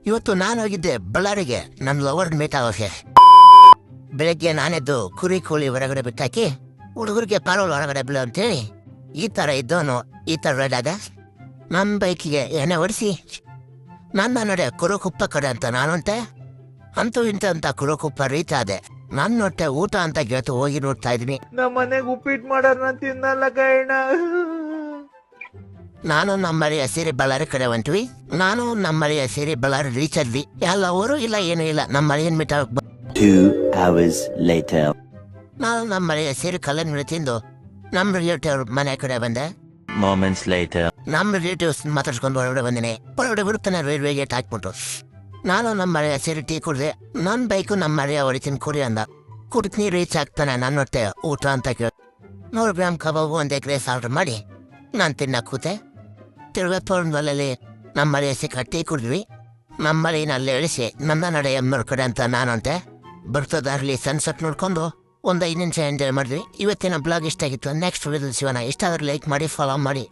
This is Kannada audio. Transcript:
ಇವತ್ತು ನಾನು ಹೋಗಿದ್ದೆ ಬಳ್ಳಾರಿಗೆ ನನ್ನ ಲವರ್ ಮೀಟ್ ಆಗೋಕೆ. ಬೆಳಗ್ಗೆ ನಾನೆದ್ದು ಕುರಿ ಕೋಳಿ ಹೊರಗಡೆ ಬಿಟ್ಟಾಕಿ ಹುಡುಗರಿಗೆ ಪಾರೋಲ್ ಹೊರಗಡೆ ಬಿಡು ಅಂತೇಳಿ ಈ ಥರ ಇದ್ದವನು ಈ ಥರ ರೆಡಾದ ನನ್ನ ಬೈಕಿಗೆ ಎಣ್ಣೆ ಹೊಡಿಸಿ ನನ್ನ ನಡೆ ಕುರುಕುಪ್ಪ ಕಡೆ ಅಂತ ನಾನಂತೆ ಅಂತೂ ಇಂತ ಅಂತ ಕುರುಕುಪ್ಪ ರೀಚ್ ಆದೆ. ನನ್ನ ಹೊಟ್ಟೆ ಊಟ ಅಂತ ಗೆಳತು ಹೋಗಿ ನೋಡ್ತಾ ಇದ್ದೀನಿ. ನಮ್ಮ ಮನೆಗೆ ಉಪ್ಪಿಟ್ಟು ಮಾಡೋರ್ನ ತಿನ್ನಲ್ಲ ಕೈಣ. ನಾನು ನಮ್ಮರಿಯ ಸೇರಿ ಬಳ್ಳಾರಿ ಕಡೆ ಹೊಂಟ್ವಿ. ನಾನು ನಮ್ಮರಿಯ ಸೇರಿ ಬಳ್ಳಾರಿ ರೀಚ್ ಆದ್ವಿ. ಎಲ್ಲವರು ಇಲ್ಲ ಏನೂ ಇಲ್ಲ. ನಮ್ಮರಿಯನ್ ಮೀಟ್ 2 hours later. ನಾನು ನಮ್ಮರಿಯ ಸೇರಿ ಕಲ್ಲನ್ ತಿಂದು ನಮ್ಮ ರಿಲೇಟಿವ್ ಮನೆ ಕಡೆ ಬಂದೆ. Moments later. ನಮ್ಮ ರಿಲೇಟಿವ್ಸ್ ಮಾತಾಡ್ಸ್ಕೊಂಡು ಹೊರಗಡೆ ಬಂದಿನಿ. ಹೊರಗಡೆ ಬಿಡ್ತಾನೆ ರೈಲ್ವೆ ಗೇಟ್ ಹಾಕ್ಬಿಟ್ಟು ನಾನು ನಮ್ಮ ಮರೆಯ ಸೇರಿ ಟೀ ಕುಡ್ದೆ. ನನ್ನ ಬೈಕು ನಮ್ಮ ಮರೆಯ ಹೊಡಿತೀನಿ ಕುಡಿ ಅಂದ. ಕುಡ್ತೀನಿ ರೀಚ್ ಆಗ್ತಾನೆ. ನನ್ನ ಹೊಟ್ಟೆ ಊಟ ಅಂತ ಕೇಳಿ 100 ಗ್ರಾಮ್ ಕಬಾಬು 1 ಎಗ್ ರೈಸ್ ಆರ್ಡರ್ ಮಾಡಿ ನಾನು ತಿನ್ನಕ್ಕೆ ಕೂತೆ. ತಿರುಗಪ್ಪಲ್ಲಿ ನಮ್ಮ ಮರೆಯ ಸಿಕ್ಕ ಟೀ ಕುಡಿದ್ವಿ. ನಮ್ಮ ಮರೆಯಲ್ಲಿ ಇಳಿಸಿ ನನ್ನ ನಡೆ ಕಡೆ ಅಂತ ನಾನಂತೆ ಬರ್ತದಾರ್ಲಿ ಸನ್ಸೆಟ್ ನೋಡ್ಕೊಂಡು ಒಂದು 5 ನಿಮಿಷ ಎಂಜಾಯ್ ಮಾಡಿದ್ವಿ. ಇವತ್ತಿನ ಬ್ಲಾಗ್ ಇಷ್ಟ ಆಗಿತ್ತು. ನೆಕ್ಸ್ಟ್ ವಿಡಿಯೋದಲ್ಲಿ ಸಿಗೋಣ. ಇಷ್ಟ ಆದ್ರೆ ಲೈಕ್ ಮಾಡಿ, ಫಾಲೋ ಮಾಡಿ.